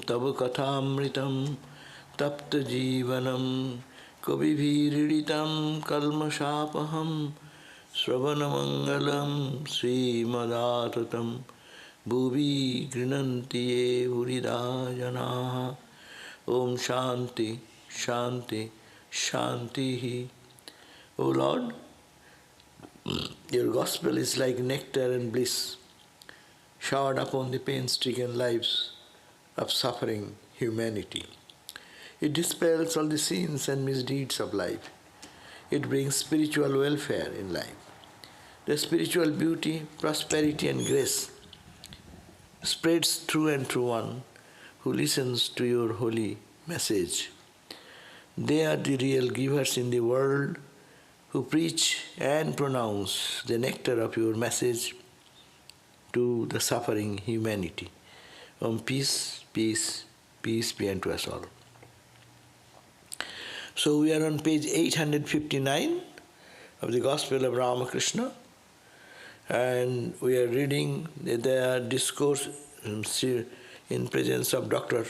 Tava Kathamritam Tapta Jivanam Kavibhiriditam Kalmashapaham Sravanamangalam Srimadatatam Bhuvi Grinantiye Uridajanaha Om Shanti Shanti Shantihi. O Lord, your gospel is like nectar and bliss, showered upon the pain-stricken lives of suffering humanity. It dispels all the sins and misdeeds of life. It brings spiritual welfare in life. The spiritual beauty, prosperity and grace spreads through and through one who listens to your holy message. They are the real givers in the world who preach and pronounce the nectar of your message to the suffering humanity. Peace, peace, peace be unto us all. So we are on page 859 of the Gospel of Ramakrishna, and we are reading the discourse in presence of Dr.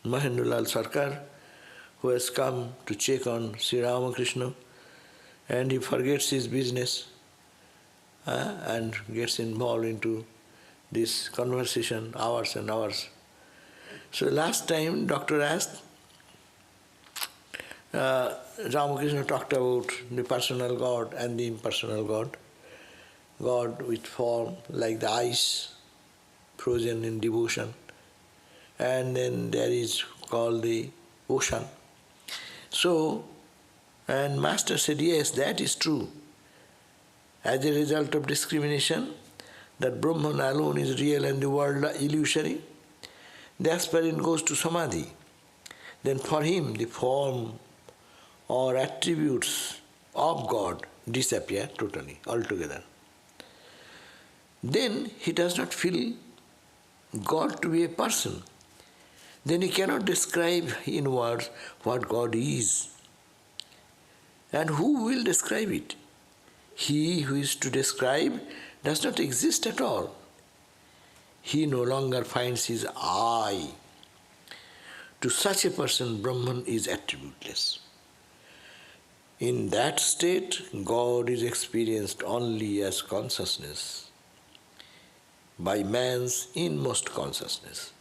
Mahendranath Sarkar, who has come to check on Sri Ramakrishna, and he forgets his business and gets involved into this conversation, hours and hours. So last time Doctor asked, Ramakrishna talked about the personal God and the impersonal God. God with form like the ice, frozen in devotion. And then there is called the ocean. So, and Master said, yes, that is true. As a result of discrimination, that Brahman alone is real and the world illusory, the aspirant goes to Samadhi. Then for him the form or attributes of God disappear totally, altogether. Then he does not feel God to be a person. Then he cannot describe in words what God is. And who will describe it? He who is to describe does not exist at all. He no longer finds his I. To such a person, Brahman is attributeless. In that state, God is experienced only as consciousness, by man's inmost consciousness.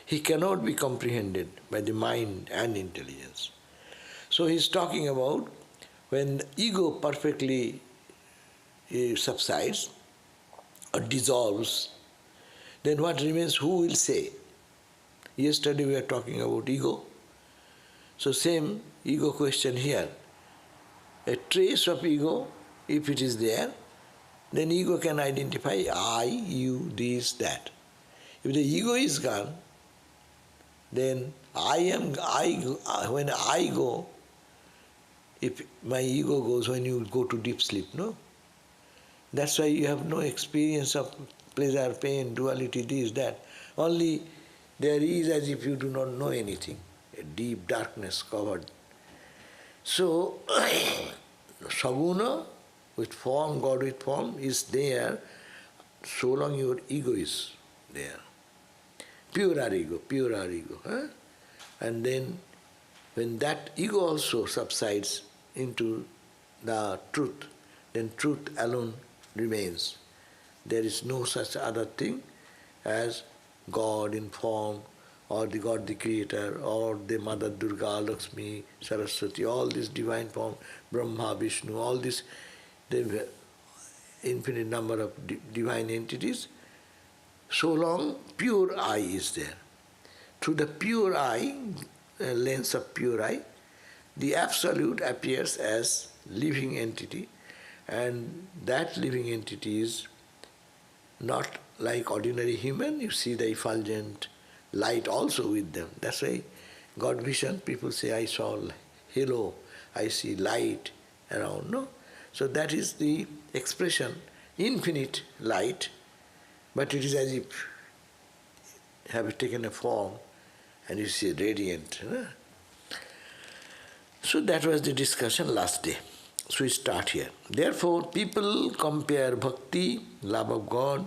He cannot be comprehended by the mind and intelligence. So he is talking about when ego perfectly subsides or dissolves, then what remains, who will say? Yesterday we were talking about ego. So same ego question here. A trace of ego, if it is there, then ego can identify I, you, this, that. If the ego is gone, then when I go, if my ego goes when you go to deep sleep, no? That's why you have no experience of pleasure, pain, duality, this, that. Only there is as if you do not know anything, a deep darkness covered. So, Saguna with form, God with form is there so long your ego is there. Pure ego. Huh? And then when that ego also subsides into the truth, then truth alone remains. There is no such other thing as God in form, or the God the Creator, or the Mother Durga, Lakshmi, Saraswati, all this divine form, Brahma, Vishnu, all this, the infinite number of divine entities, so long pure I is there. Through the pure eye, lens of pure eye, the Absolute appears as living entity, and that living entity is not like ordinary human. You see the effulgent light also with them. That's why God vision, people say, I saw halo, I see light around, no? So that is the expression, infinite light, but it is as if have taken a form and you see radiant. No? So that was the discussion last day. So we start here. Therefore, people compare bhakti, love of God,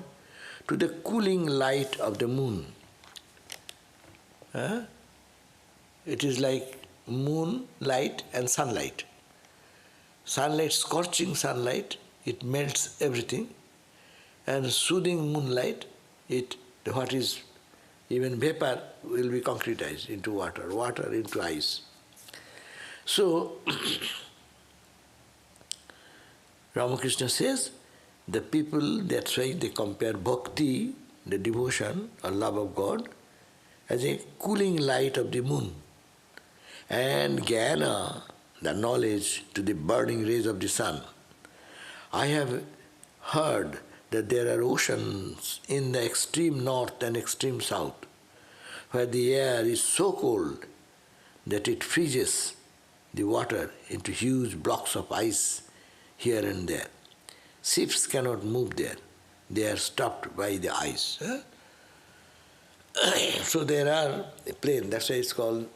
to the cooling light of the moon. Huh? It is like moonlight and sunlight. Sunlight, scorching sunlight, it melts everything, and soothing moonlight, what is even vapor will be concretized into water, water into ice. So, Ramakrishna says, the people, that's why they compare bhakti, the devotion or love of God, as a cooling light of the moon, and jnana, the knowledge, to the burning rays of the sun. I have heard that there are oceans in the extreme north and extreme south, where the air is so cold that it freezes the water into huge blocks of ice here and there. Ships cannot move there. They are stopped by the ice. So there are a plane, that's why it's called,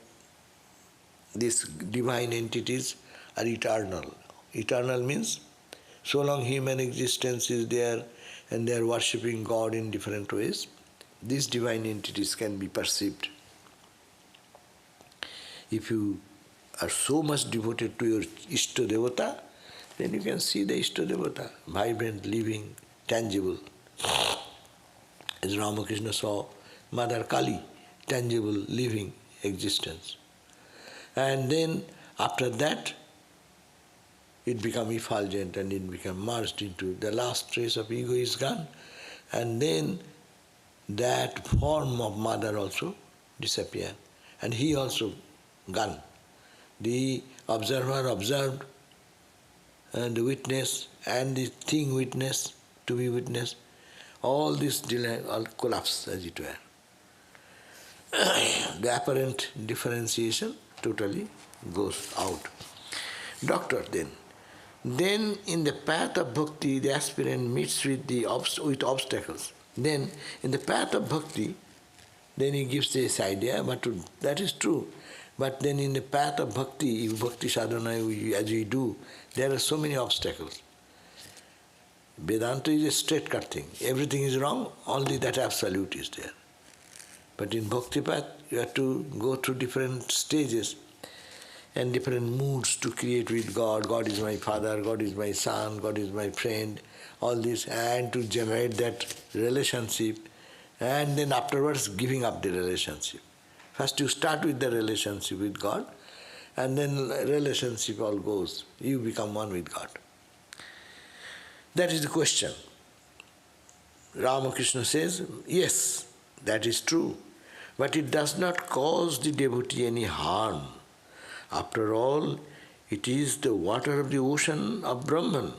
these divine entities are eternal. Eternal means so long human existence is there and they are worshipping God in different ways, these divine entities can be perceived. If you are so much devoted to your Ishta Devata, then you can see the Ishta Devata, vibrant, living, tangible. As Ramakrishna saw Mother Kali, tangible, living existence. And then after that, it become effulgent and it become merged into the last trace of ego is gone, and then that form of mother also disappear, and he also gone. The observer observed, and the witness and the thing witnessed, to be witnessed, all this all collapse as it were. The apparent differentiation totally goes out. Doctor then in the path of bhakti, the aspirant meets with obstacles. Then in the path of bhakti, then he gives this idea, but that is true. But then in the path of bhakti, bhakti sadhana as we do, there are so many obstacles. Vedanta is a straight cut thing. Everything is wrong, only that absolute is there. But in bhakti path, you have to go through different stages and different moods to create with God. God is my father, God is my son, God is my friend, all this, and to generate that relationship, and then afterwards giving up the relationship. First you start with the relationship with God, and then relationship all goes. You become one with God. That is the question. Ramakrishna says, yes, that is true, but it does not cause the devotee any harm. After all, it is the water of the ocean of Brahman,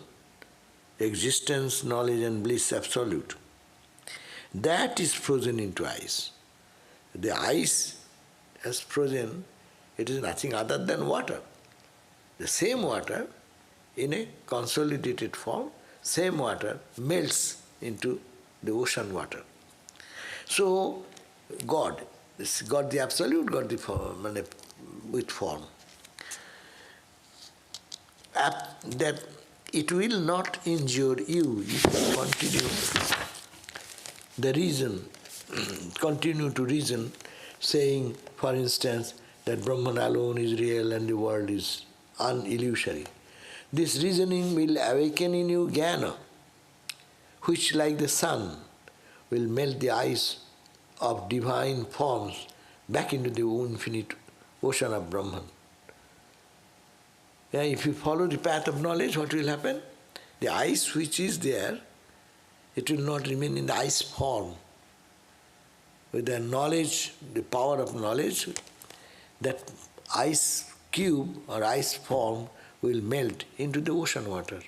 existence, knowledge and bliss absolute. That is frozen into ice. The ice has frozen, it is nothing other than water. The same water in a consolidated form, same water melts into the ocean water. So God the absolute, God the form, with form. That it will not injure you if you continue the reason, continue to reason, saying, for instance, that Brahman alone is real and the world is unillusory. This reasoning will awaken in you jnana, which like the sun will melt the ice of divine forms back into the infinite ocean of Brahman. Yeah, if you follow the path of knowledge, what will happen? The ice which is there, it will not remain in the ice form. With the knowledge, the power of knowledge, that ice cube or ice form will melt into the ocean water.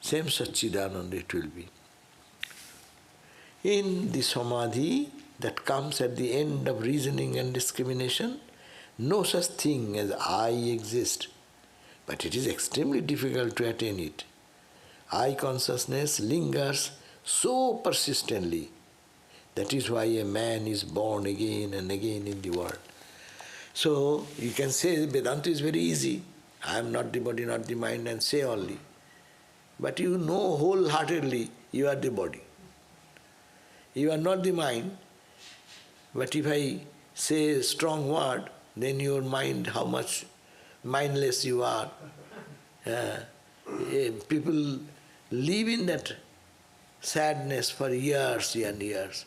Same Satchidananda it will be. In the samadhi that comes at the end of reasoning and discrimination, no such thing as I exist. But it is extremely difficult to attain it. I consciousness lingers so persistently. That is why a man is born again and again in the world. So you can say Vedanta is very easy. I am not the body, not the mind, and say only. But you know wholeheartedly you are the body. You are not the mind, but if I say a strong word, then your mind, how much mindless you are. People live in that sadness for years and years.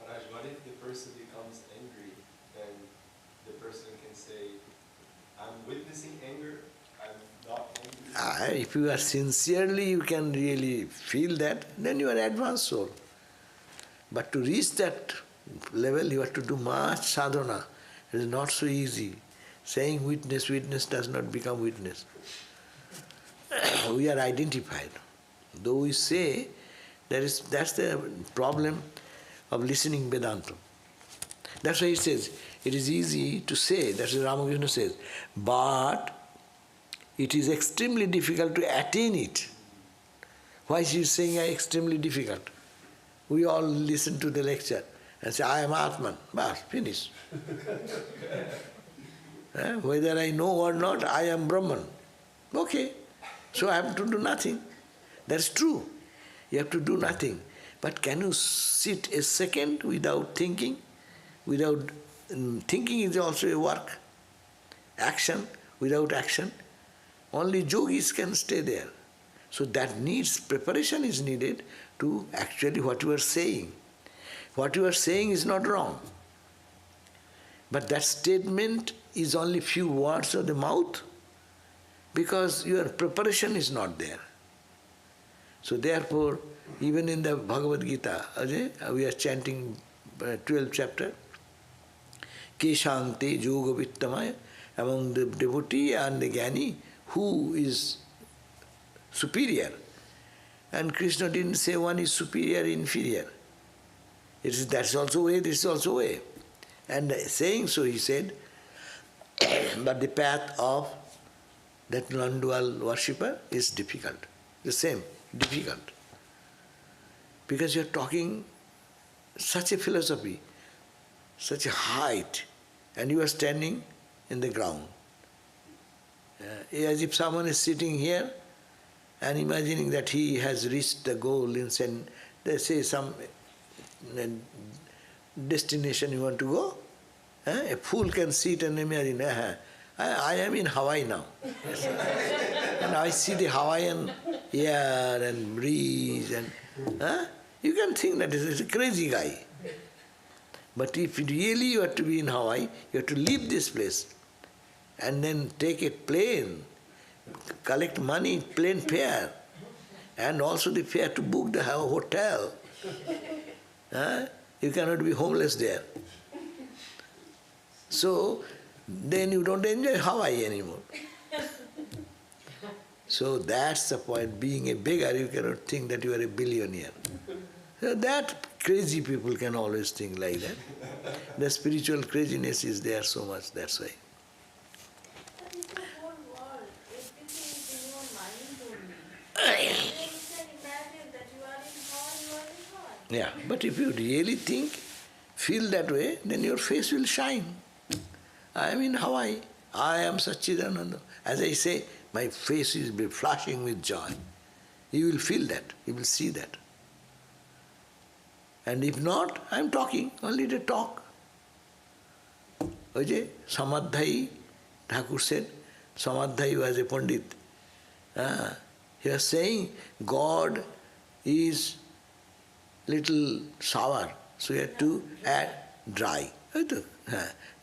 Maharaj, what if the person becomes angry and the person can say, I'm witnessing anger, I'm not angry? If you are sincerely, you can really feel that, then you are advanced soul. But to reach that level, you have to do much sadhana. It is not so easy. Saying witness, witness does not become witness. We are identified. Though we say, that's the problem of listening Vedanta. That's why he says, it is easy to say, that's what Ramakrishna says, but it is extremely difficult to attain it. Why is he saying extremely difficult? We all listen to the lecture and say, I am Atman, bas, finish. Whether I know or not, I am Brahman. Okay, so I have to do nothing. That's true. You have to do nothing. But can you sit a second without thinking? Without thinking is also a work. Action without action. Only yogis can stay there. So that needs, preparation is needed to actually what you are saying. What you are saying is not wrong. But that statement is only few words of the mouth because your preparation is not there. So therefore, even in the Bhagavad Gita, we are chanting 12th chapter, Keshante Yoga Vittamaya, among the devotee and the Jnani, who is superior. And Krishna didn't say one is superior, inferior. That's also way, this is also way. And saying so, he said, but the path of that non-dual worshipper is difficult. The same, difficult. Because you are talking such a philosophy, such a height, and you are standing in the ground. As if someone is sitting here and imagining that he has reached the goal in, they say, some destination you want to go. A fool can sit and imagine, I am in Hawaii now. And I see the Hawaiian air and breeze and you can think that is a crazy guy. But if really you have to be in Hawaii, you have to leave this place and then take a plane, collect money, plane fare, and also the fare to book the hotel. You cannot be homeless there. So then you don't enjoy Hawaii anymore. So that's the point. Being a beggar, you cannot think that you are a billionaire. So that crazy people can always think like that. The spiritual craziness is there so much, that's why. But in the whole world, everything is in your mind only. Then you can imagine that you are in Hawaii, you are in Hawaii. Yeah, but if you really think, feel that way, then your face will shine. I am in Hawaii. I am Satchidananda. As I say, my face will be flashing with joy. You will feel that. You will see that. And if not, I am talking, only to talk. Oje, Samadhai, Thakur said, Samadhai was a Pandit. He was saying, God is little sour, so you have to add dry.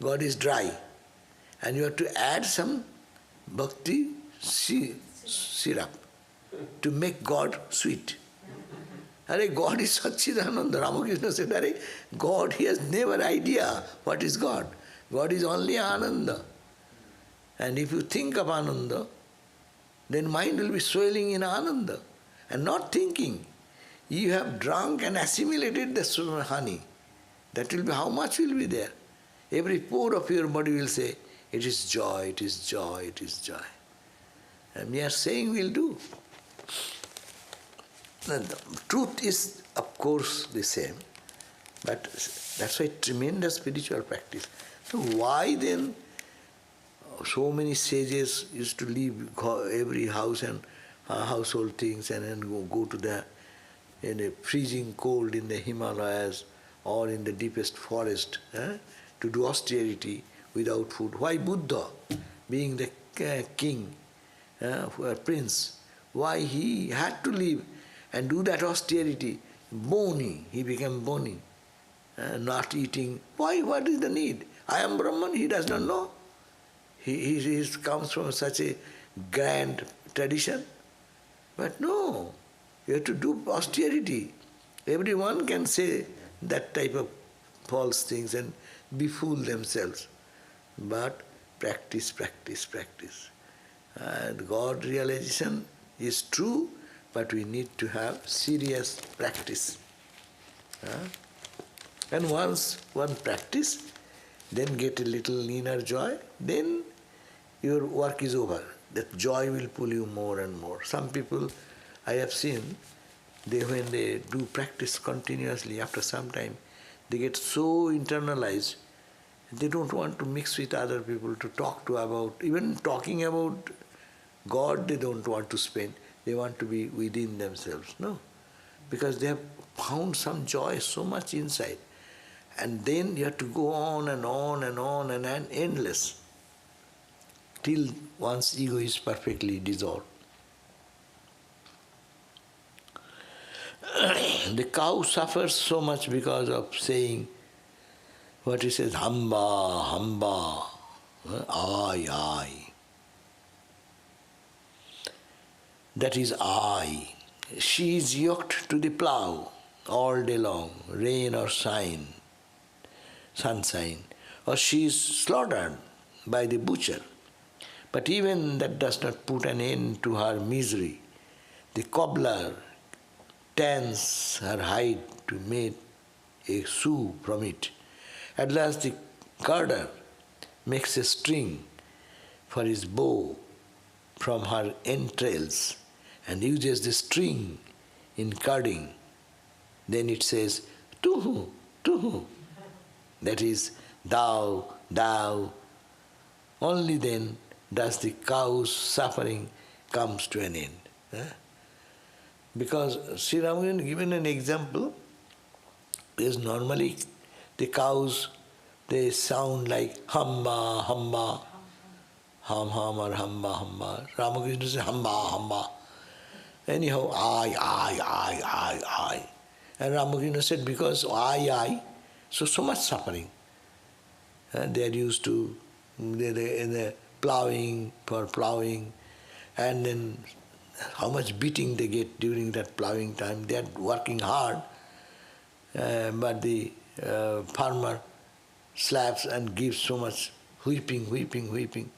God is dry. And you have to add some bhakti syrup to make God sweet. God is Satchidananda. Ramakrishna said, God, he has never idea what is God. God is only Ananda. And if you think of Ananda, then mind will be swelling in Ananda and not thinking. You have drunk and assimilated the honey. That will be, how much will be there? Every pore of your body will say, it is joy, it is joy, it is joy. And mere saying will do. The truth is, of course, the same, but that's why tremendous spiritual practice. So why then so many sages used to leave every house and household things and then go to the in a freezing cold in the Himalayas or in the deepest forest to do austerity without food. Why Buddha, being the king, prince, why he had to live and do that austerity? Bony, he became bony, not eating. Why? What is the need? I am Brahman, he does not know. He comes from such a grand tradition. But no, you have to do austerity. Everyone can say that type of false things and befool themselves. But practice, practice, practice. And God realization is true, but we need to have serious practice. And once one practice, then get a little inner joy, then your work is over. That joy will pull you more and more. Some people I have seen, when they do practice continuously, after some time, they get so internalized, they don't want to mix with other people, to talk to about, even talking about God they don't want to spend, they want to be within themselves, no? Because they have found some joy so much inside. And then you have to go on and on and on and endless, till one's ego is perfectly dissolved. The cow suffers so much because of saying what he says, hamba, hamba, I, I. That is I. She is yoked to the plough all day long, rain or sunshine, or she is slaughtered by the butcher. But even that does not put an end to her misery. The cobbler tans her hide to make a shoe from it. At last the carder makes a string for his bow from her entrails and uses the string in carding. Then it says, tuhu, tuhu. That is, thou, thou. Only then does the cow's suffering comes to an end. Because Sri Ramakrishna given an example, is normally the cows, they sound like hamba, hamba, hum, hum or hamba, hamba. Ramakrishna says hamba, hamba. Anyhow, I. And Ramakrishna said, because I, so much suffering. They are used to, they're ploughing, for ploughing, and then how much beating they get during that ploughing time. They are working hard, but the farmer slaps and gives so much whipping.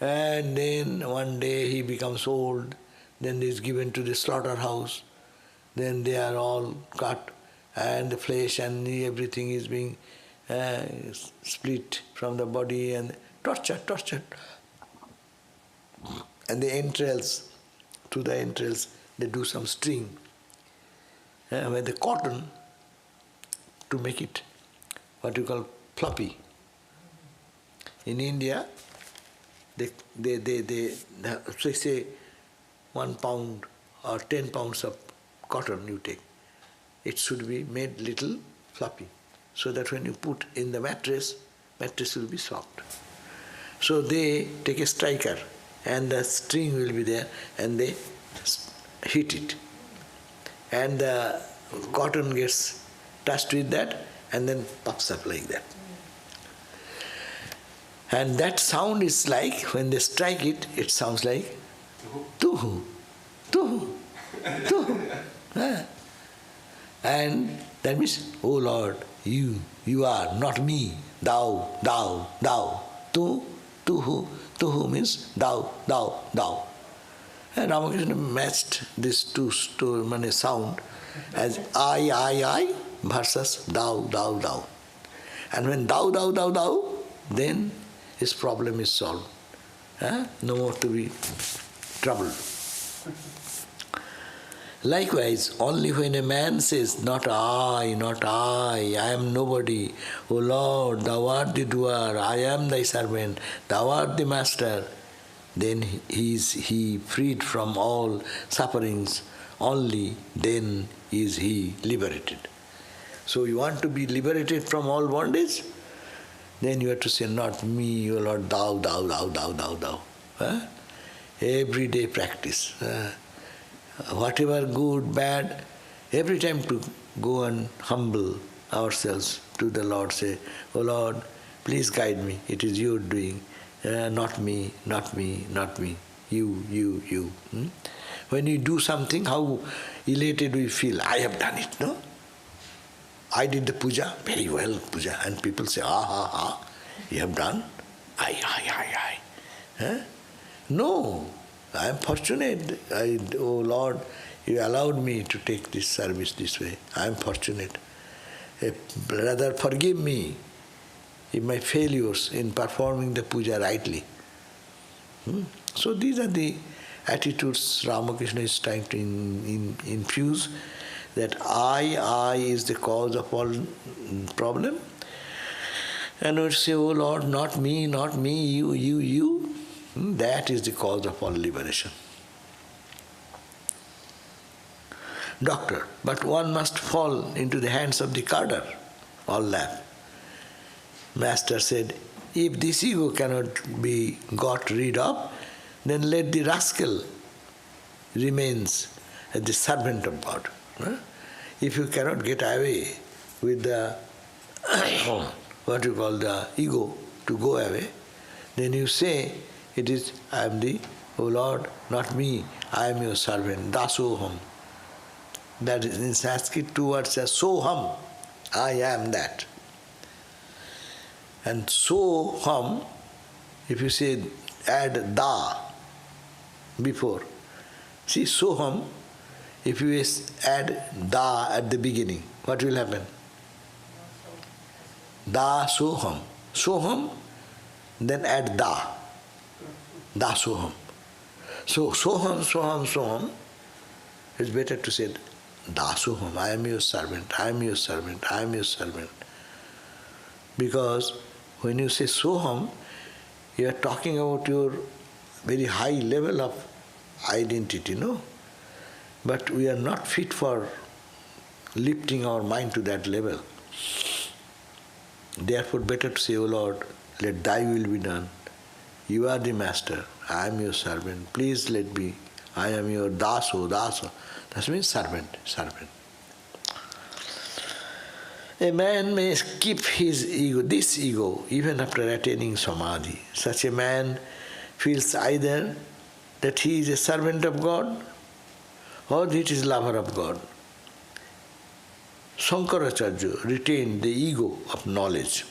And then one day he becomes old, then he is given to the slaughterhouse, then they are all cut, and the flesh and everything is being split from the body and tortured. And the entrails, to the entrails, they do some string with the cotton to make it what you call floppy. In India, they say 1 pound or 10 pounds of cotton you take. It should be made little floppy, so that when you put in the mattress will be soft. So they take a striker and the string will be there and they hit it. And the cotton gets touched with that and then puffs up like that. And that sound is like, when they strike it, it sounds like tuhu, tuhu, tuhu. And that means, oh Lord, you are, not me, thou. Tuhu means thou. And Ramakrishna matched these two sound as I versus thou. And when thou, then his problem is solved. No more to be troubled. Likewise, only when a man says, not I, I am nobody, O Lord, thou art the doer, I am thy servant, thou art the master, then he freed from all sufferings, only then is he liberated. So you want to be liberated from all bondage? Then you have to say, not me, O Lord, thou, thou, thou, thou, thou, thou. Everyday practice. Whatever good, bad, every time to go and humble ourselves to the Lord, say, O Lord, please guide me, it is your doing, not me, not me, not me, you, you, you. When you do something, how elated we feel, I have done it, no? I did the puja, very well puja, and people say, you have done? I. No, I am fortunate. Oh Lord, you allowed me to take this service this way. I am fortunate. Rather forgive me in my failures in performing the puja rightly. So these are the attitudes Ramakrishna is trying to infuse, that I is the cause of all problem. And we say, oh Lord, not me, you. That is the cause of all liberation. Doctor, but one must fall into the hands of the carder or lamb. Master said, if this ego cannot be got rid of, then let the rascal remains as the servant of God. If you cannot get away with the what you call the ego to go away, then you say, it is, I am the, O Lord, not me, I am your servant, dasoham. That is in Sanskrit, two words as soham, I am that. And soham, if you say, add da before. See, soham, if you add da at the beginning, what will happen? Da soham. Soham, then add da. Da soham. So soham, it's better to say da soham. I am your servant, I am your servant, I am your servant. Because when you say soham, you are talking about your very high level of identity, no? But we are not fit for lifting our mind to that level. Therefore, better to say, O Lord, let thy will be done. You are the master, I am your servant. Please let me, I am your daso. That means servant. A man may keep his ego, this ego, even after attaining samadhi. Such a man feels either that he is a servant of God or that he is lover of God. Shankaracharya retained the ego of knowledge.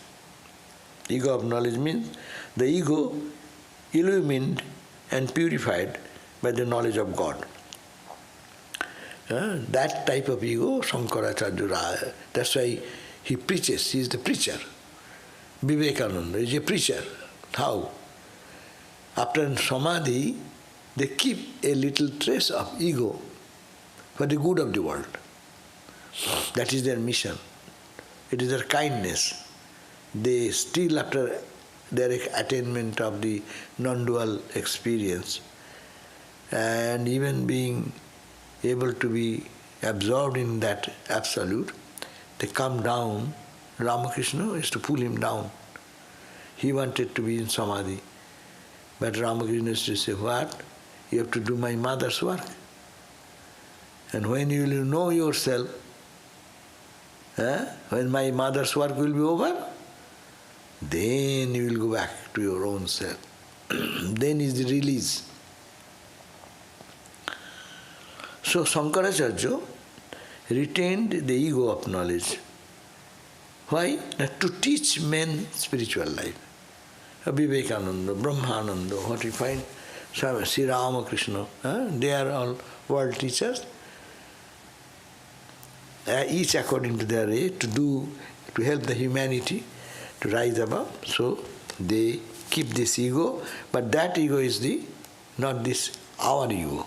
Ego of knowledge means the ego illumined and purified by the knowledge of God. That type of ego, Shankaracharya, that's why he preaches, he is the preacher. Vivekananda is a preacher. How? After samadhi, they keep a little trace of ego for the good of the world. That is their mission. It is their kindness. They still, after their attainment of the non-dual experience and even being able to be absorbed in that absolute, they come down. Ramakrishna is to pull him down. He wanted to be in samadhi. But Ramakrishna used to say, what? You have to do my mother's work. And when you will know yourself, when my mother's work will be over, then you will go back to your own self. Then is the release. So Shankaracharya retained the ego of knowledge. Why? That to teach men spiritual life. Vivekananda, Brahmananda, what we find, Swami, Sri Ramakrishna, they are all world teachers. Each according to their way to help the humanity to rise above. So they keep this ego, but that ego is not this our ego.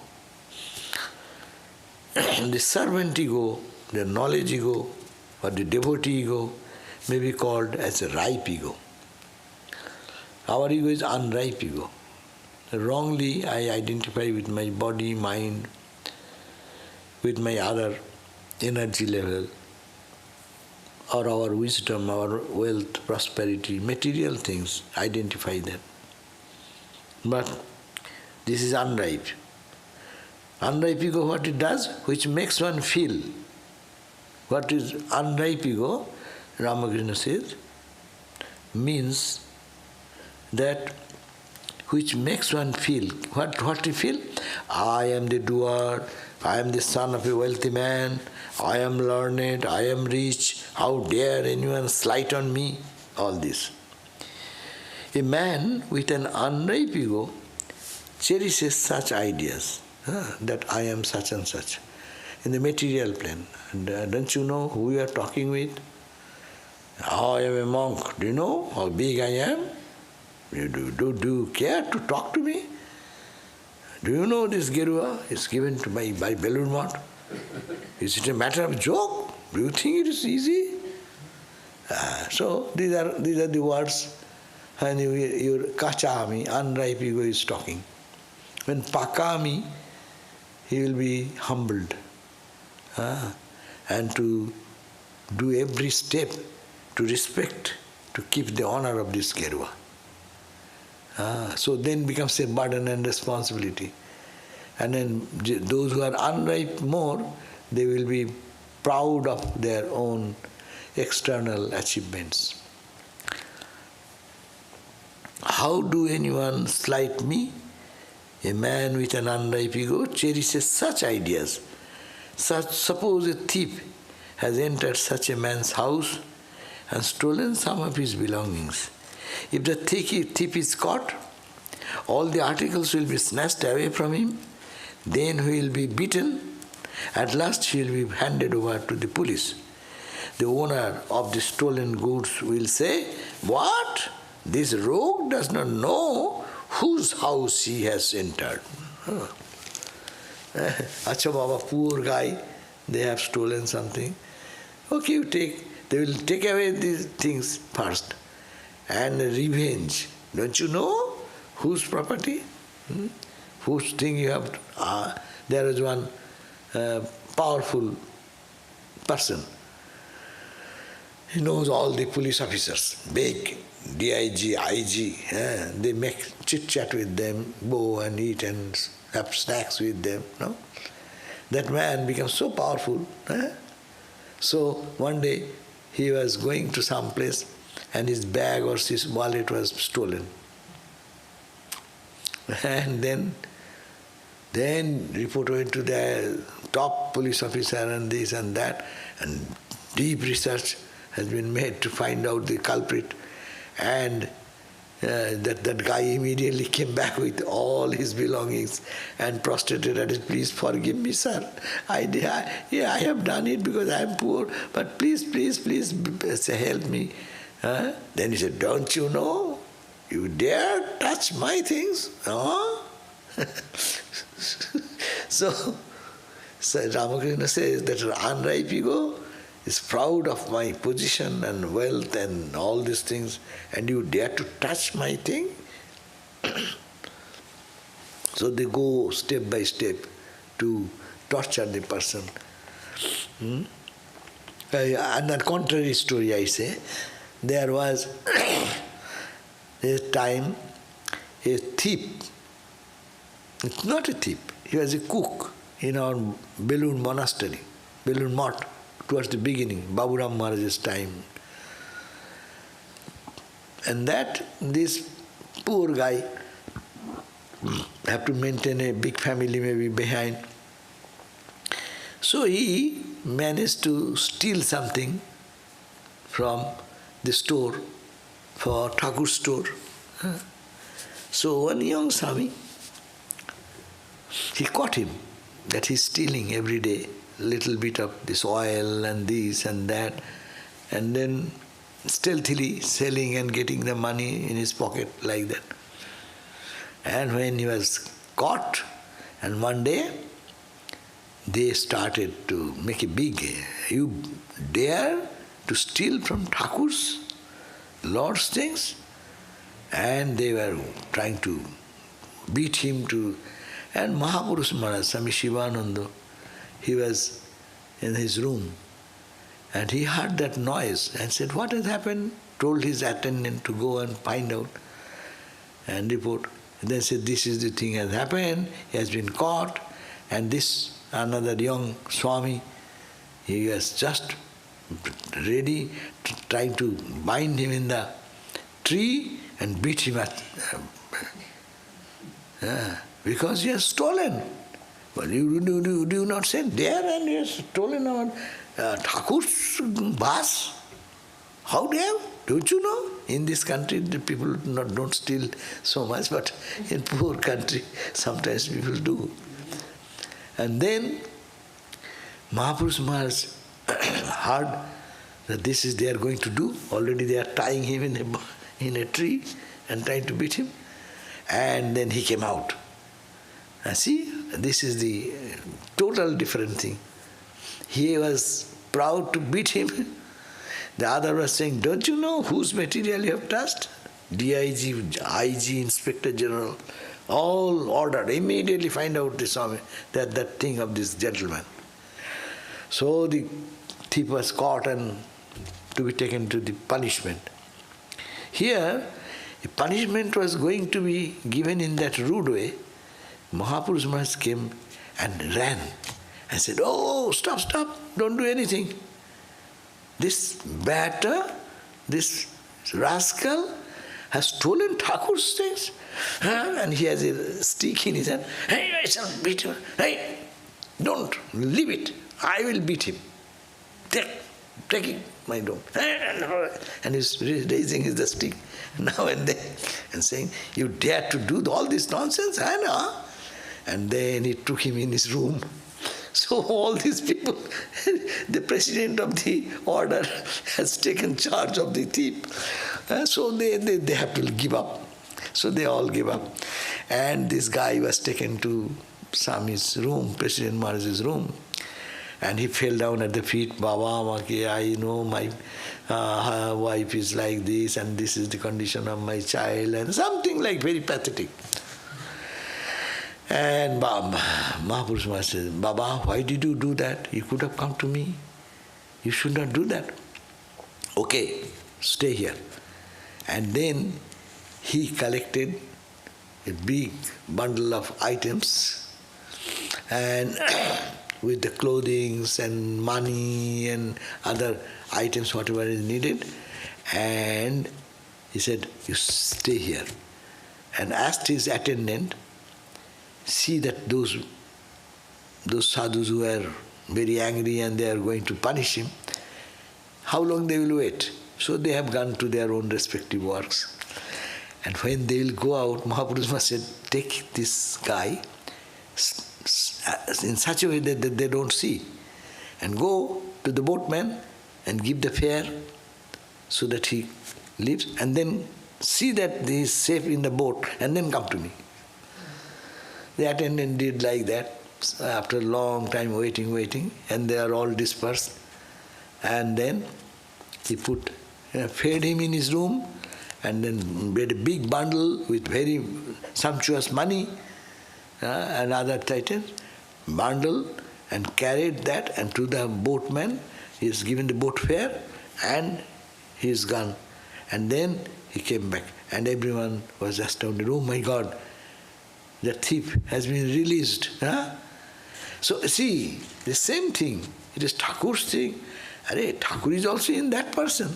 The servant ego, the knowledge ego, or the devotee ego may be called as a ripe ego. Our ego is unripe ego. Wrongly I identify with my body, mind, with my other energy level. or our wisdom, our wealth, prosperity, material things, identify that. But this is unripe. Unripe ego, what it does? Which makes one feel. What is unripe ego? Ramakrishna says, means that which makes one feel. What you feel? I am the doer, I am the son of a wealthy man, I am learned, I am rich, how dare anyone slight on me? All this. A man with an unripe ego cherishes such ideas, that I am such and such, in the material plane. And, don't you know who you are talking with? I am a monk. Do you know how big I am? Do you care to talk to me? Do you know this Gerua is given to by Belur Math? Is it a matter of joke? Do you think it is easy? So these are the words when your kachami, unripe ego, is talking. When pakami, he will be humbled, and to do every step to respect, to keep the honor of this Gerua. So then becomes a burden and responsibility. And then those who are unripe more, they will be proud of their own external achievements. How do anyone slight me? A man with an unripe ego cherishes such ideas. Suppose a thief has entered such a man's house and stolen some of his belongings. If the thief is caught, all the articles will be snatched away from him, then he will be beaten. At last he will be handed over to the police. The owner of the stolen goods will say, "What? This rogue does not know whose house he has entered." Acha Baba, poor guy, they have stolen something. Okay, you take. They will take away these things first. And revenge. Don't you know whose property? Whose thing you have? There is one powerful person. He knows all the police officers, big, DIG, IG. They make chit-chat with them, go and eat and have snacks with them. No? That man becomes so powerful. So one day he was going to some place and his bag or his wallet was stolen. And then report went to the top police officer and this and that, and deep research has been made to find out the culprit. And that guy immediately came back with all his belongings and prostrated at it. "Please forgive me, sir. I have done it because I am poor, but please help me." Then he said, "Don't you know? You dare touch my things?" So Ramakrishna says that unripe ego is proud of my position and wealth and all these things, and you dare to touch my thing? So they go step by step to torture the person. And a contrary story, I say, there was a time a thief, it's not a thief, he was a cook in our Belur monastery, Belur Math, towards the beginning, Baburam Maharaj's time. And this poor guy have to maintain a big family maybe behind. So he managed to steal something from the store, for Thakur's store. So one young Swami, he caught him that he's stealing every day little bit of this oil and this and that, and then stealthily selling and getting the money in his pocket like that. And when he was caught, and one day they started to make a big, "You dare to steal from Thakur's Lord's things?" And they were trying to beat him to. And Mahapurush Maharaj, Swami Shivananda, he was in his room, And he heard that noise and said, what has happened? Told his attendant to go and find out and report. And then said, this is the thing has happened, he has been caught, and this another young Swami, he was just ready, trying to bind him in the tree and beat him because he has stolen. Well, you do not say there and he has stolen our Thakur's bus. How dare? Don't you know? In this country, the people don't steal so much, but in poor country, sometimes people do. And then Mahapurush Maharaj heard that this is they are going to do. Already they are tying him in a tree and trying to beat him. And then he came out. And see, this is the total different thing. He was proud to beat him. The other was saying, don't you know whose material you have touched? DIG, IG, Inspector General, all ordered. Immediately find out the Swami, that thing of this gentleman. So the thief was caught and to be taken to the punishment. Here, the punishment was going to be given in that rude way. Mahapurush Maharaj came and ran and said, oh, stop, don't do anything. This batter, this rascal has stolen Thakur's things. And he has a stick in his hand. Hey, I shall beat him. Hey, don't, leave it. I will beat him. Take it, my dog. And he's raising the stick now and then and saying, you dare to do all this nonsense? I know. And then he took him in his room. So all these people, the president of the order has taken charge of the thief. So they have to give up. So they all give up. And this guy was taken to Swami's room, President Maharaj's room. And he fell down at the feet, Baba, I know my wife is like this and this is the condition of my child, and something like very pathetic. And Mahapurush Maharaj says, Baba, why did you do that? You could have come to me. You should not do that. Okay, stay here. And then he collected a big bundle of items and with the clothings and money and other items, whatever is needed. And he said, you stay here. And asked his attendant, see that those sadhus who are very angry and they are going to punish him, how long they will wait? So they have gone to their own respective works. And when they will go out, Mahapurush Maharaj said, take this guy in such a way that they don't see, and go to the boatman and give the fare so that he leaves, and then see that he is safe in the boat, and then come to me. The attendant did like that. After a long time waiting, and they are all dispersed. And then he fed him in his room, and then made a big bundle with very sumptuous money and other items, bundle, and carried that, and to the boatman he is given the boat fare, and he is gone. And then he came back, and everyone was astounded. Oh my God, the thief has been released. So see, the same thing. It is Thakur's thing. Thakur is also in that person.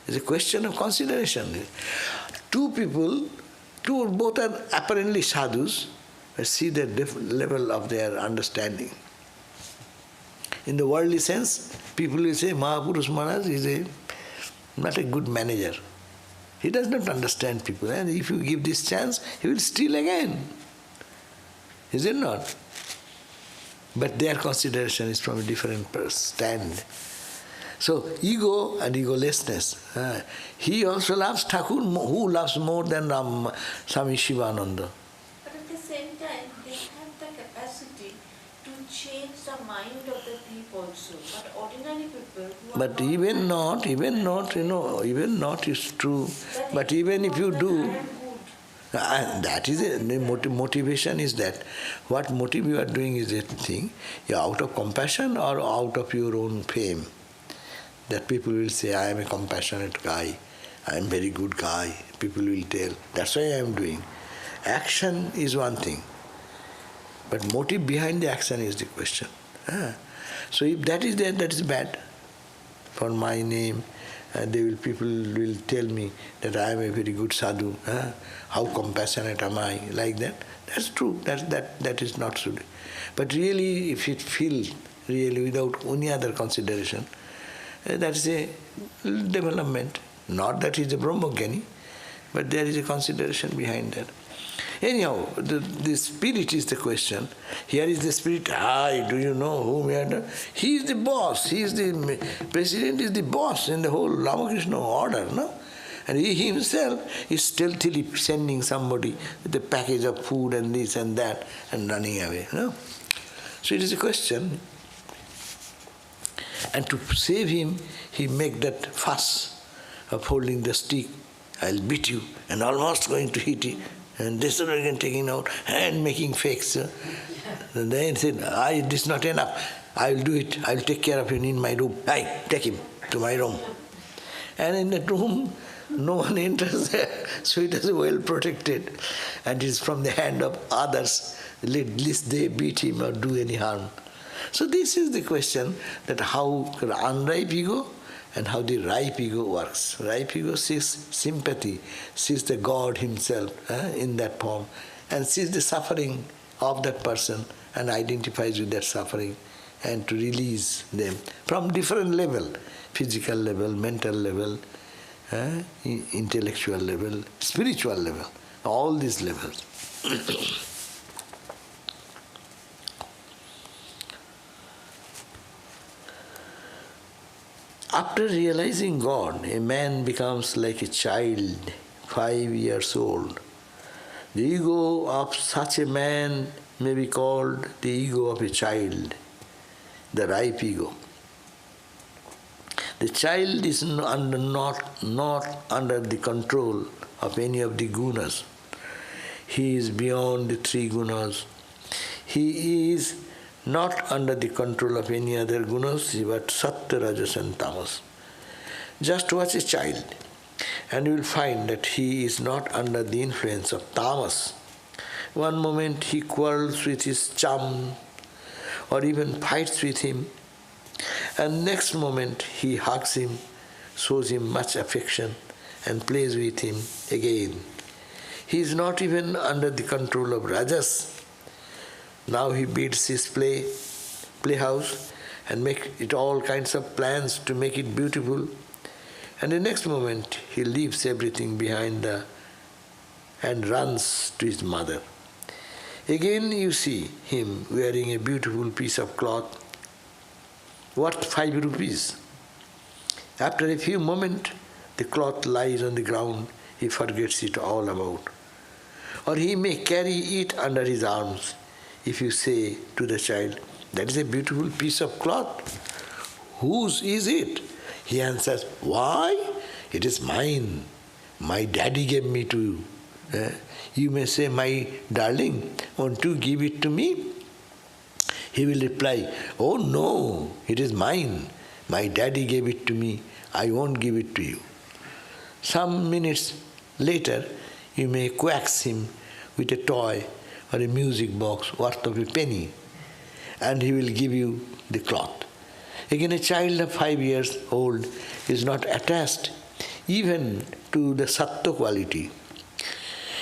It's a question of consideration. Two people, both are apparently sadhus, but see the level of their understanding. In the worldly sense, people will say Mahapurush Maharaj is not a good manager. He does not understand people, and if you give this chance, he will steal again. Is it not? But their consideration is from a different stand. So ego and egolessness. He also loves Thakur. Who loves more than Swami Shivananda? But at the same time, they have the capacity to change the mind of the people also. But ordinary people who are But even not, even not is true. But even if you do, that is the motivation is that. What motive you are doing is a thing. You are out of compassion or out of your own fame. that people will say, I am a compassionate guy, I am a very good guy, people will tell, that's why I am doing. Action is one thing, but motive behind the action is the question. So if that is there, that is bad. For my name, people will tell me that I am a very good sadhu. How compassionate am I? Like that. That's true. That is not so. But really, if it feels really without any other consideration, that is a development. Not that he is a Brahmajnani, but there is a consideration behind that. Anyhow, the spirit is the question. Here is the spirit. Do you know whom he had? He is the boss. He is the president. Is the boss in the whole Ramakrishna order, no? And he himself is stealthily sending somebody with a package of food and this and that and running away, no? So it is a question. And to save him, he make that fuss of holding the stick. I'll beat you, and almost going to hit you. And this one again taking out and making fakes. And then he said, this is not enough. I will do it. I will take care of him in my room. Take him to my room. And in that room, no one enters there. So it is well protected. And it is from the hand of others, lest they beat him or do any harm. So this is the question, that how unripe ego and how the ripe ego works. Ripe ego sees sympathy, sees the God himself in that form, and sees the suffering of that person and identifies with that suffering, and to release them from different level, physical level, mental level, intellectual level, spiritual level, all these levels. After realizing God, a man becomes like a child, 5 years old. The ego of such a man may be called the ego of a child, the ripe ego. The child is not under the control of any of the gunas. He is beyond the 3 gunas. He is not under the control of any other gunas but Sattva, Rajas and Tamas. Just watch a child and you will find that he is not under the influence of Tamas. One moment he quarrels with his chum or even fights with him, and next moment he hugs him, shows him much affection and plays with him again. He is not even under the control of Rajas. Now he builds his playhouse and make it all kinds of plans to make it beautiful. And the next moment he leaves everything behind and runs to his mother. Again you see him wearing a beautiful piece of cloth worth 5 rupees. After a few moments the cloth lies on the ground, he forgets it all about. Or he may carry it under his arms. If you say to the child, that is a beautiful piece of cloth, whose is it? He answers, why? It is mine. My daddy gave me to you. You may say, my darling, won't you give it to me? He will reply, oh no, it is mine. My daddy gave it to me. I won't give it to you. Some minutes later, you may coax him with a toy or a music box worth of a penny, and he will give you the cloth. Again, a child of 5 years old is not attached even to the sattva quality.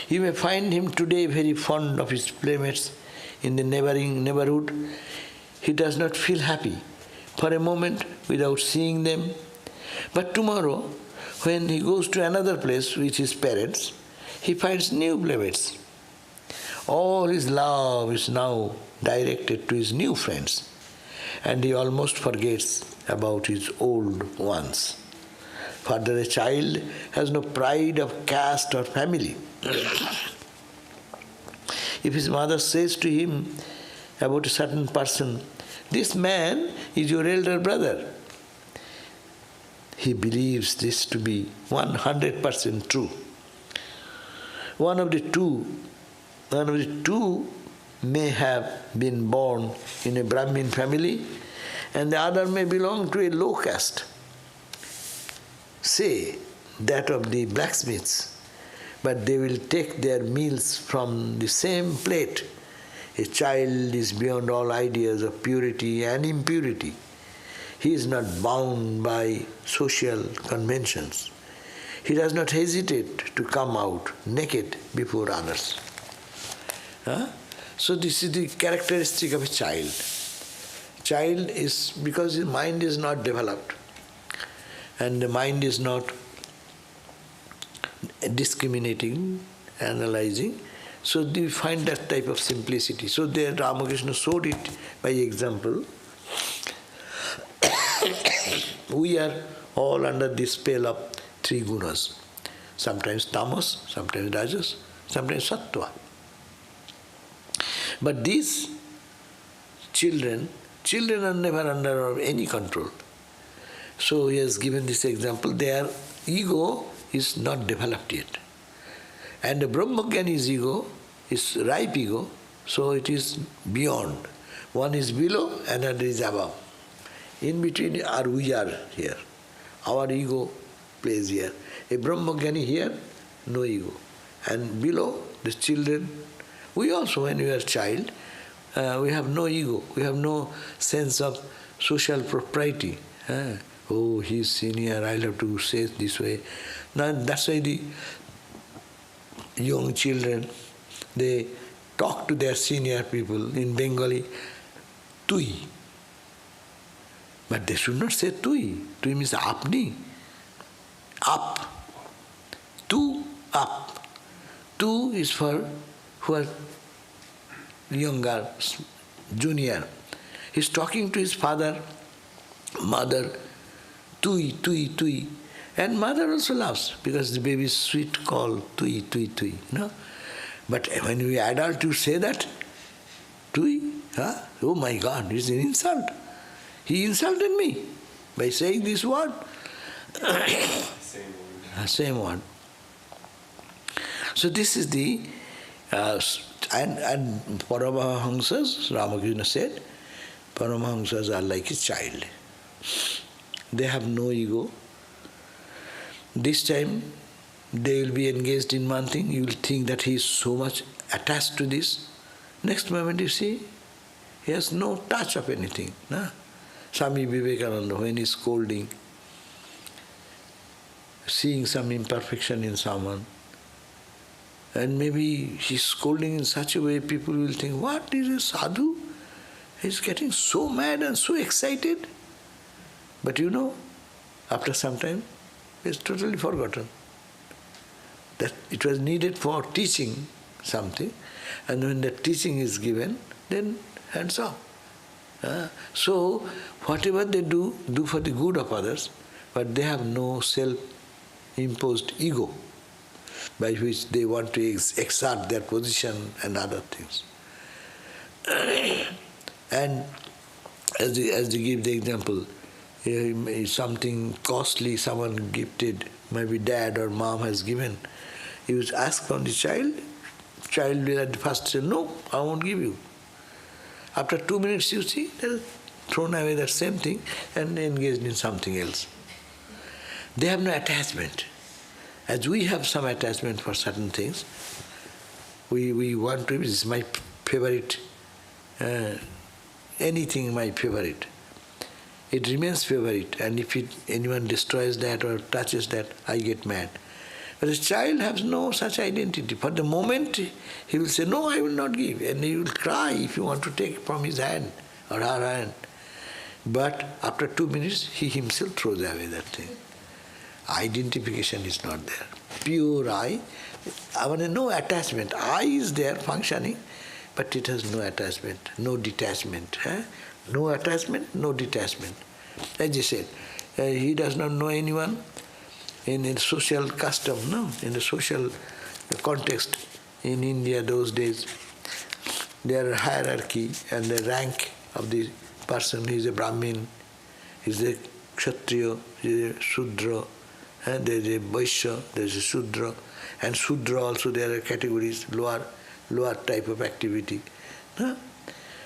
You may find him today very fond of his playmates in the neighborhood. He does not feel happy for a moment without seeing them. But tomorrow, when he goes to another place with his parents, he finds new playmates. All his love is now directed to his new friends, and he almost forgets about his old ones. Further, a child has no pride of caste or family. If his mother says to him about a certain person, this man is your elder brother, he believes this to be 100% true. One of the two may have been born in a Brahmin family, and the other may belong to a low caste. say that of the blacksmiths, but they will take their meals from the same plate. A child is beyond all ideas of purity and impurity. He is not bound by social conventions. He does not hesitate to come out naked before others. So this is the characteristic of a child. Child is, because his mind is not developed, and the mind is not discriminating, analyzing, so we find that type of simplicity. So there Ramakrishna showed it by example. We are all under the spell of three gunas. Sometimes tamas, sometimes rajas, sometimes sattva. But these children are never under any control. So he has given this example. Their ego is not developed yet. And the Brahmagyani's ego is ripe ego, so it is beyond. One is below, another is above. In between we are here. Our ego plays here. A Brahmagyani here, no ego. And below, the children, we also, when we are child, we have no ego. We have no sense of social propriety. Oh, he is senior, I'll have to say it this way. Now, that's why the young children, they talk to their senior people in Bengali, tui. But they should not say tui. Tui means apni. Up. Tu, up. Tu is for who are younger, junior. He's talking to his father, mother, tui, tui, tui. And mother also loves, because the baby's sweet call, tui, tui, tui. No? But when we adult, you say that, tui, oh my God, it's an insult. He insulted me by saying this word. Same word. Same word. So this is the, and Paramahamsas, Ramakrishna said, Paramahamsas are like a child. They have no ego. This time they will be engaged in one thing, you will think that he is so much attached to this. Next moment you see, he has no touch of anything. No? Swami Vivekananda, when he is scolding, seeing some imperfection in someone, and maybe he is scolding in such a way people will think, what is a sadhu? He is getting so mad and so excited. But you know, after some time, he is totally forgotten. That it was needed for teaching something, and when the teaching is given, then hands off. So, whatever they do for the good of others, but they have no self-imposed ego by which they want to exert their position and other things. And as they give the example, something costly someone gifted, maybe dad or mom has given, you ask from the child will at first say, no, I won't give you. After 2 minutes you see, they have thrown away that same thing and engaged in something else. They have no attachment. As we have some attachment for certain things, we want to, this is my favorite, anything my favorite. It remains favorite, and if anyone destroys that or touches that, I get mad. But a child has no such identity. For the moment, he will say, no, I will not give. And he will cry if you want to take from his hand or her hand. But after 2 minutes, he himself throws away that thing. Identification is not there. Pure I. No attachment. I is there functioning, but it has no attachment, no detachment. No attachment, no detachment. As I said, he does not know anyone. In a social custom, in the social context in India those days, there are hierarchy and the rank of the person. He is a Brahmin, he is a Kshatriya, he is a Shudra, and there is a Vaishya, there is a Shudra, and Shudra also there are categories, lower type of activity.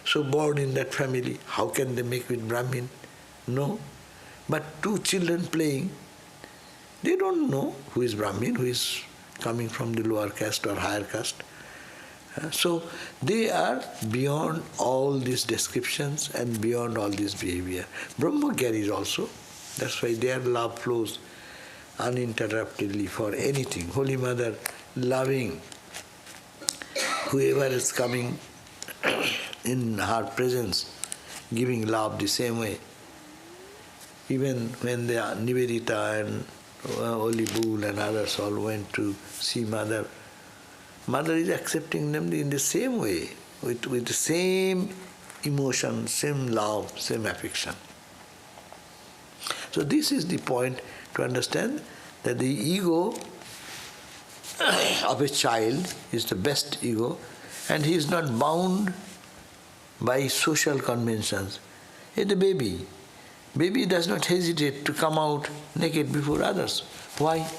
So born in that family, how can they make with Brahmin? No. But two children playing, They don't know who is Brahmin, who is coming from the lower caste or higher caste. So they are beyond all these descriptions and beyond all this behavior. Brahmagyaris also. That's why their love flows uninterruptedly for anything. Holy Mother loving whoever is coming in her presence, giving love the same way. Even when the Nivedita and Holy Bull and others all went to see Mother, Mother is accepting them in the same way, with the same emotion, same love, same affection. So this is the point to understand that the ego of a child is the best ego, and he is not bound by social conventions. It's a baby. Baby does not hesitate to come out naked before others. Why?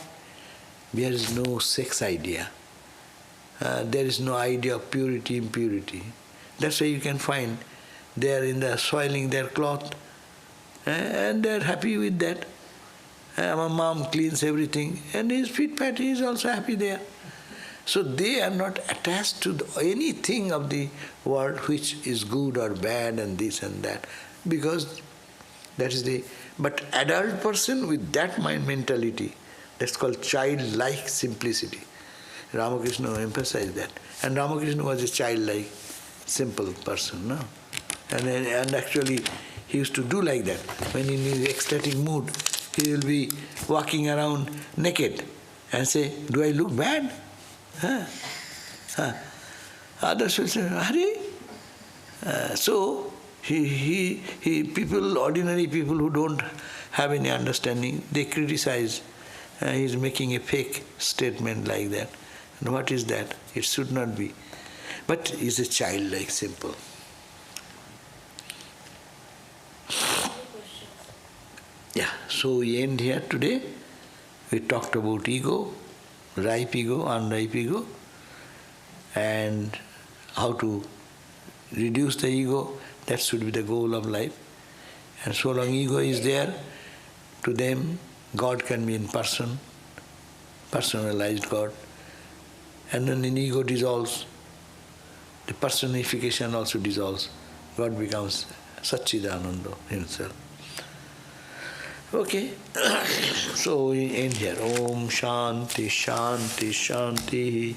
There is no sex idea. There is no idea of purity, impurity. That's why you can find they are in the soiling their cloth, and they are happy with that. My mom cleans everything, and his feet patty is also happy there. So they are not attached to anything of the world which is good or bad and this and that, because that is the. But adult person with that mind mentality, that's called childlike simplicity. Ramakrishna emphasized that. And Ramakrishna was a childlike, simple person, no? And actually he used to do like that. When in his ecstatic mood, he will be walking around naked and say, "Do I look bad?" Others will say, "Hare?" So people, ordinary people who don't have any understanding, they criticize. He's making a fake statement like that. And what is that? It should not be. But he's a childlike, simple. Yeah, so we end here today. We talked about ego, ripe ego, unripe ego, and how to reduce the ego. That should be the goal of life. And so long ego is there, to them God can be in person, personalized God. And then when ego dissolves, the personification also dissolves. God becomes Satchidananda himself. Okay, so we end here. Om Shanti Shanti Shanti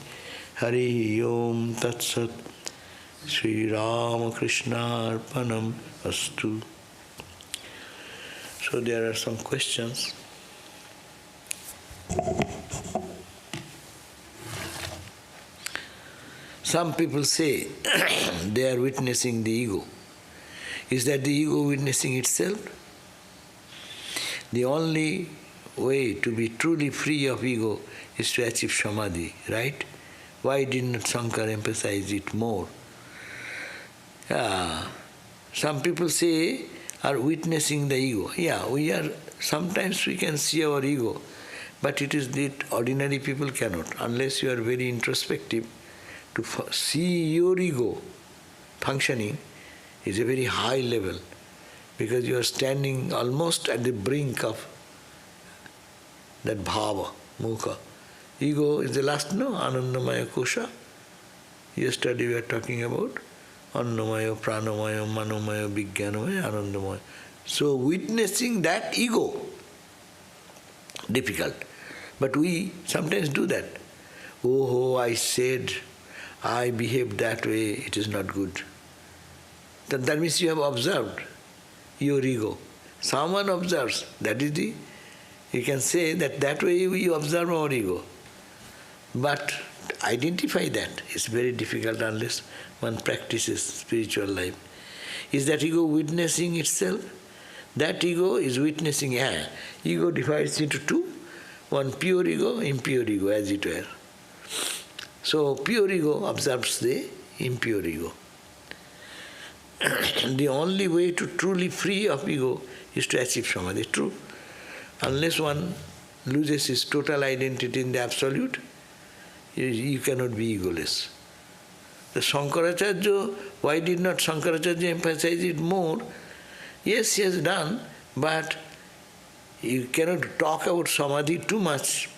Hari Om Tat Sat Sri Ramakrishna Arpanam Astu. So there are some questions. Some people say they are witnessing the ego. Is that the ego witnessing itself? The only way to be truly free of ego is to achieve samadhi, right? Why did not Shankara emphasize it more? Some people say are witnessing the ego. Yeah, sometimes we can see our ego, but it is that ordinary people cannot, unless you are very introspective. To see your ego functioning is a very high level, because you are standing almost at the brink of that bhava, mukha. Ego is the last, no? Anandamaya kosha. Yesterday we were talking about annamaya, pranamaya, manomaya, vijnanamaya, anandamaya. So witnessing that ego, difficult. But we sometimes do that. Oh, I said, I behaved that way, it is not good. That means you have observed your ego. Someone observes, that is the, you can say that way we observe our ego. But identify that is very difficult unless one practices spiritual life. Is that ego witnessing itself? That ego is witnessing. Ego divides into two. One pure ego, impure ego, as it were. So pure ego observes the impure ego. The only way to truly free of ego is to achieve samadhi. True. Unless one loses his total identity in the absolute, you cannot be egoless. The Shankaracharya, why did not Shankaracharya emphasize it more? Yes, he has done, but You cannot talk about samadhi too much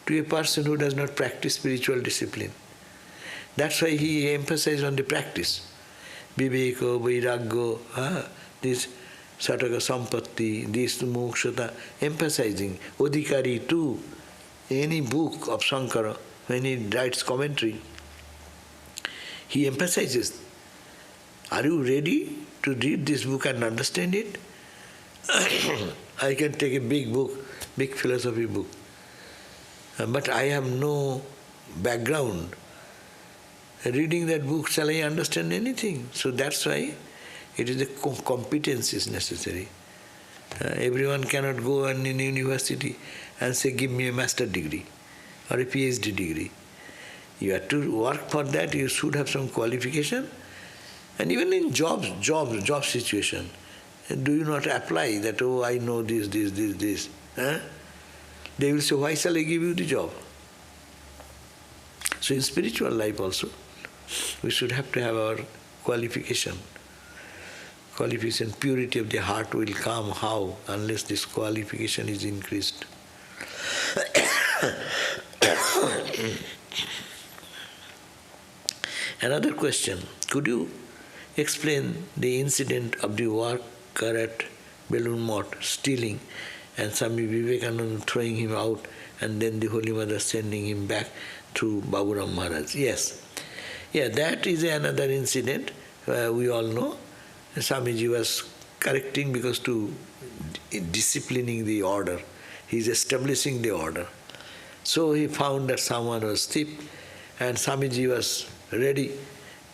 to a person who does not practice spiritual discipline. That's why he emphasized on the practice. Viveko, Vairagyo, this Sataka Sampatti, this Mokshata, emphasizing. Odhikari too, any book of Shankara, when he writes commentary, he emphasizes, are you ready to read this book and understand it? I can take a big book, big philosophy book, but I have no background. Reading that book, shall I understand anything? So that's why it is the competence is necessary. Everyone cannot go in a university and say, give me a master degree or a PhD degree. You have to work for that, you should have some qualification. And even in job situation, do you not apply that, oh, I know this. They will say, why shall I give you the job? So in spiritual life also, we should have to have our qualification. Qualification, purity of the heart will come. How? Unless this qualification is increased. Another question, could you explain the incident of the worker at Balloon Mott stealing and Swami Vivekananda throwing him out and then the Holy Mother sending him back to Baburam Maharaj? Yes. Yeah, that is another incident we all know. Swamiji was correcting because to disciplining the order. He is establishing the order. So he found that someone was thief and Swamiji was ready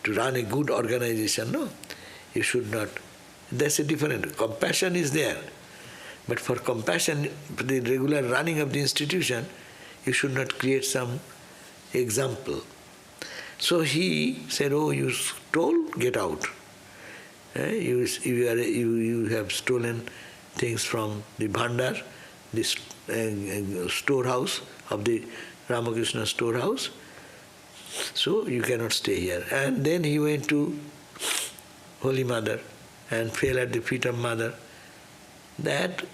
to run a good organization. No, you should not. That's a different. Compassion is there. But for compassion, for the regular running of the institution, you should not create some example. So he said, oh, you stole, get out. You have stolen things from the bhandar, this storehouse of the Ramakrishna storehouse. So you cannot stay here. And then he went to Holy Mother and fell at the feet of Mother. But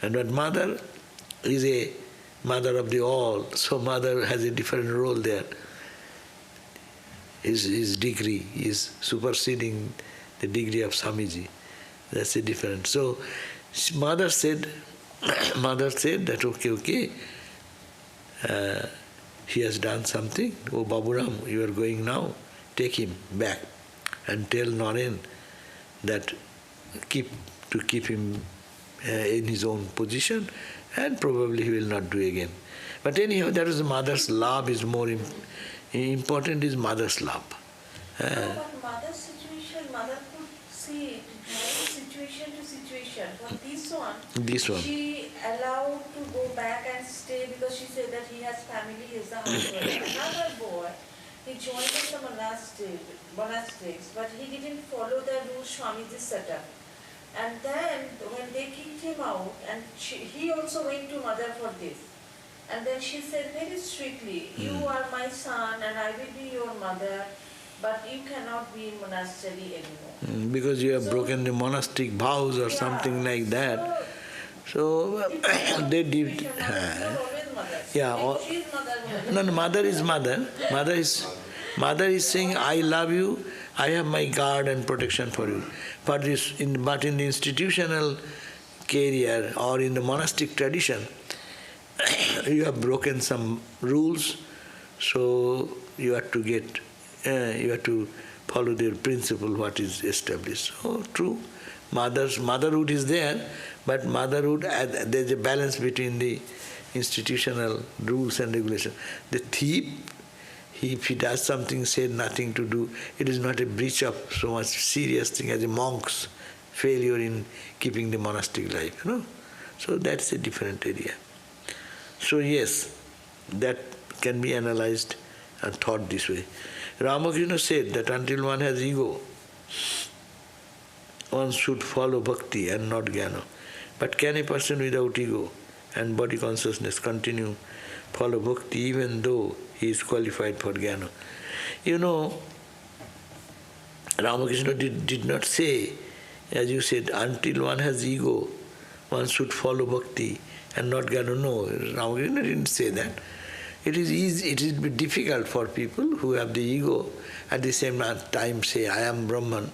Mother is a mother of the all, so Mother has a different role there. His degree is superseding the degree of Swamiji. That's a different. So Mother said that okay, he has done something. Oh Baburam, you are going now. Take him back and tell Naren that keep him in his own position, and probably he will not do again. But anyhow, that is the mother's love is more important is mother's love. But mother's situation, mother could see it situation to situation. For this one, she allowed to go back and stay because she said that he has family, he is a husband. Another boy, he joined the monastics, but he didn't follow the rules Swamiji set up. And then when they kicked him out, and he also went to Mother for this. And then she said very strictly, you are my son and I will be your mother, but you cannot be in monastery anymore. Because you have broken the monastic vows or something like that. So they did. Mother is mother. Mother is saying, I love you, I have my guard and protection for you. But in the institutional career or in the monastic tradition, you have broken some rules, so you have to follow their principle, what is established. So true, motherhood is there, but motherhood, there is a balance between the institutional rules and regulations. The thief, if he does something, said nothing to do, it is not a breach of so much serious thing as a monk's failure in keeping the monastic life. So that's a different area. So yes, that can be analyzed and thought this way. Ramakrishna said that until one has ego, one should follow bhakti and not jnana. But can a person without ego and body consciousness follow bhakti even though he is qualified for jnana? Ramakrishna did not say, as you said, until one has ego, one should follow bhakti and not get to know. Ramakrishna didn't say that. It is easy, it will be difficult for people who have the ego at the same time say, I am Brahman.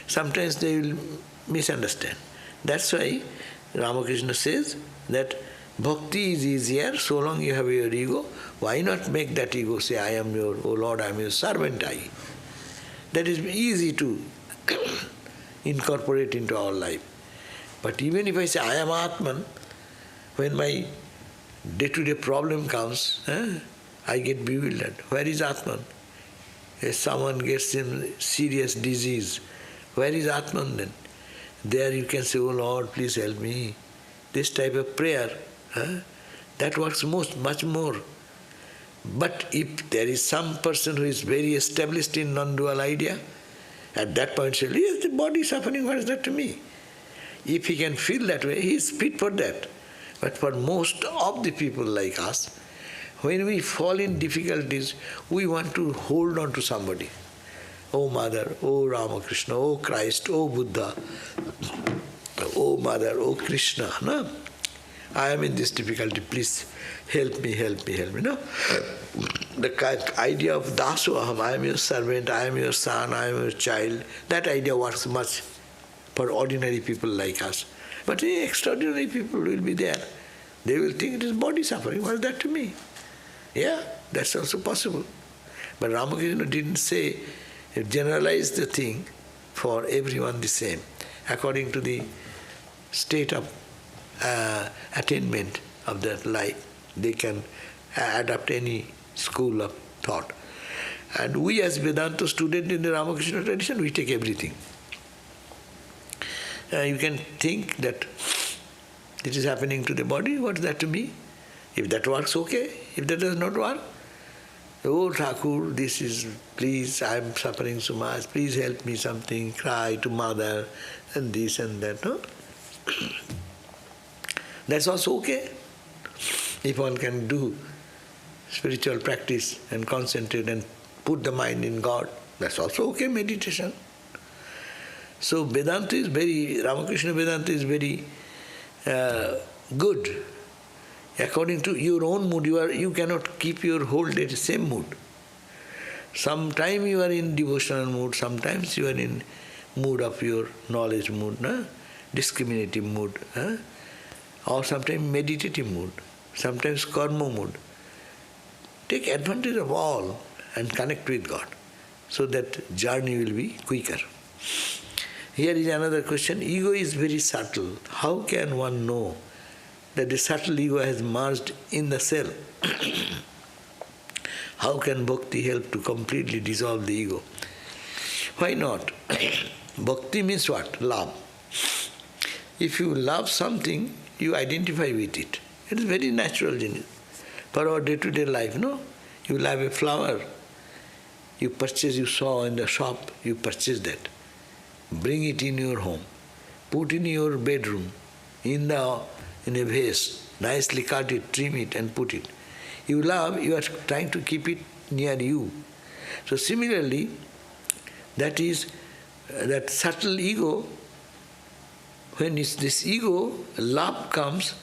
Sometimes they will misunderstand. That's why Ramakrishna says that bhakti is easier so long you have your ego. Why not make that ego say, I am your, oh Lord, I am your servant, I. That is easy to incorporate into our life. But even if I say, I am Atman, when my day-to-day problem comes, I get bewildered. Where is Atman? If someone gets in serious disease, where is Atman then? There you can say, oh Lord, please help me. This type of prayer, that works much more. But if there is some person who is very established in non-dual idea, at that point say, yes, the body is suffering, what is that to me? If he can feel that way, he is fit for that. But for most of the people like us, when we fall in difficulties, we want to hold on to somebody. Oh Mother, oh Ramakrishna, oh Christ, oh Buddha, oh Mother, oh Krishna. No? I am in this difficulty, please help me. No? The idea of dasoham, I am your servant, I am your son, I am your child, that idea works much for ordinary people like us. But extraordinary people will be there. They will think it is body suffering. What is that to me? Yeah, that's also possible. But Ramakrishna didn't say, generalize the thing for everyone the same. According to the state of attainment of that life, they can adapt any school of thought. And we as Vedanta students in the Ramakrishna tradition, we take everything. You can think that it is happening to the body, what is that to me? If that works, okay. If that does not work, oh Thakur, this is, please, I am suffering so much, please help me something, cry to Mother, and this and that, no? That's also okay. If one can do spiritual practice and concentrate and put the mind in God, that's also okay, meditation. So Vedanta is Ramakrishna Vedanta is very good. According to your own mood, you cannot keep your whole day the same mood. Sometimes you are in devotional mood, sometimes you are in mood of your knowledge mood, discriminative mood, or sometimes meditative mood, sometimes karma mood. Take advantage of all and connect with God, so that journey will be quicker. Here is another question. Ego is very subtle. How can one know that the subtle ego has merged in the cell? How can bhakti help to completely dissolve the ego? Why not? Bhakti means what? Love. If you love something, you identify with it. It is very natural genius. For our day-to-day life, no? You love a flower. You saw in the shop, you purchase that. Bring it in your home. Put in your bedroom, in a vase. Nicely cut it, trim it and put it. You love, you are trying to keep it near you. So similarly, that subtle ego, when this ego, love comes,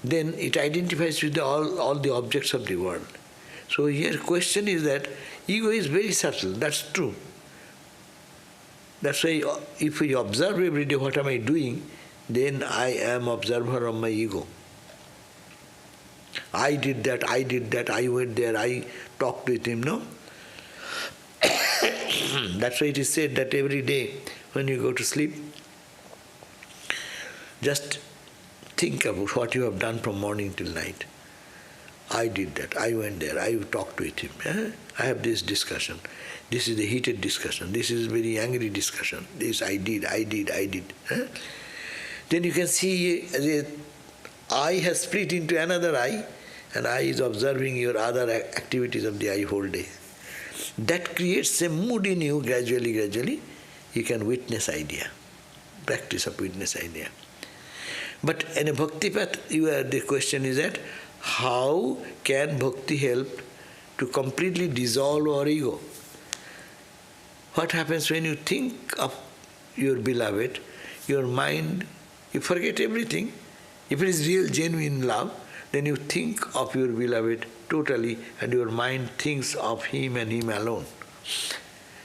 then it identifies with all the objects of the world. So here question is that ego is very subtle, that's true. That's why if we observe every day what am I doing, then I am observer of my ego. I did that, I went there, I talked with him, no? That's why it is said that every day when you go to sleep, just think about what you have done from morning till night. I did that, I went there, I talked with him. I have this discussion. This is the heated discussion. This is very angry discussion. This I did. Then you can see the eye has split into another eye, and eye is observing your other activities of the eye whole day. That creates a mood in you gradually. You can witness idea, practice of witness idea. But in a bhakti path, the question is that how can bhakti help to completely dissolve our ego? What happens when you think of your beloved, your mind, you forget everything If it is real, genuine love, then you think of your beloved totally and your mind thinks of him and him alone.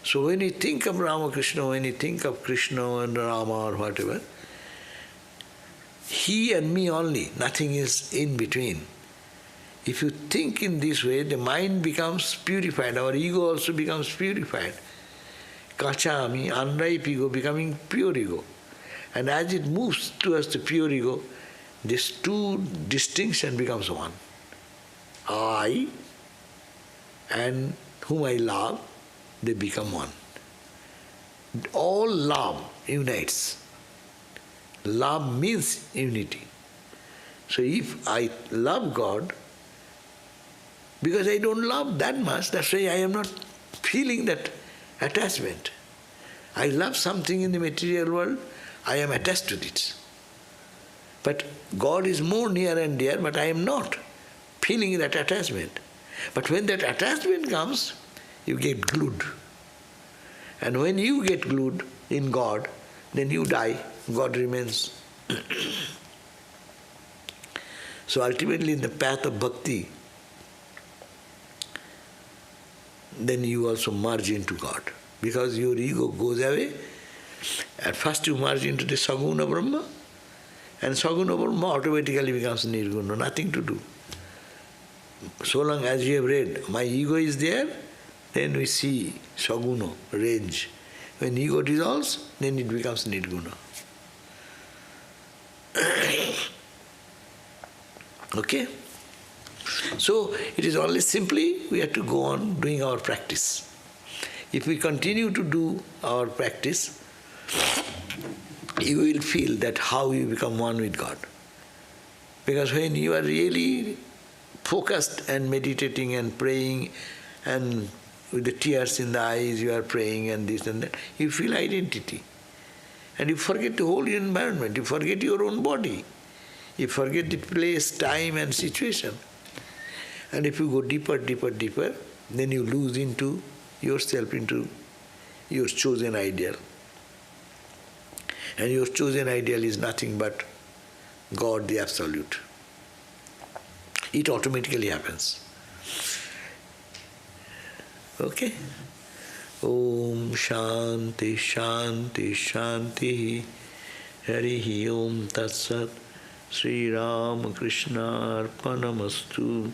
So when you think of Ramakrishna, when you think of Krishna and Rama or whatever, he and me only, nothing is in between. If you think in this way, the mind becomes purified, our ego also becomes purified. Kachami, unripe ego becoming pure ego. And as it moves towards the pure ego, these two distinction becomes one. I and whom I love, they become one. All love unites. Love means unity. So if I love God, because I don't love that much, that's why I am not feeling that attachment. I love something in the material world, I am attached to it. But God is more near and dear, but I am not feeling that attachment. But when that attachment comes, you get glued. And when you get glued in God, then you die, God remains. So ultimately in the path of bhakti, then you also merge into God. Because your ego goes away. At first you merge into the Saguna Brahma, and Saguna Brahma automatically becomes Nirguna, nothing to do. So long as you have read, my ego is there, then we see Saguna, range. When ego dissolves, then it becomes Nirguna. Okay? So it is only simply we have to go on doing our practice. If we continue to do our practice, you will feel that how you become one with God. Because when you are really focused and meditating and praying and with the tears in the eyes you are praying and this and that, you feel identity. And you forget the whole environment, you forget your own body, you forget the place, time and situation. And if you go deeper, deeper, deeper, then you lose into yourself, into your chosen ideal. And your chosen ideal is nothing but God, the Absolute. It automatically happens. Okay? Om Shanti Shanti Shanti Harihi Om Tat Sat Sri Ramakrishna Arpanamastu.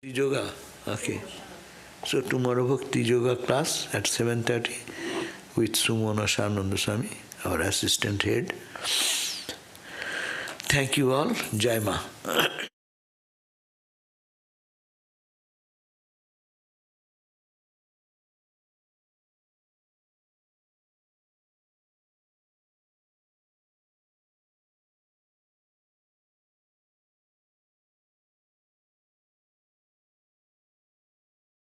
Yoga, okay. So tomorrow Bhakti Yoga class at 7:30 with Sumana Shananda Swami, our assistant head. Thank you all. Jai Ma.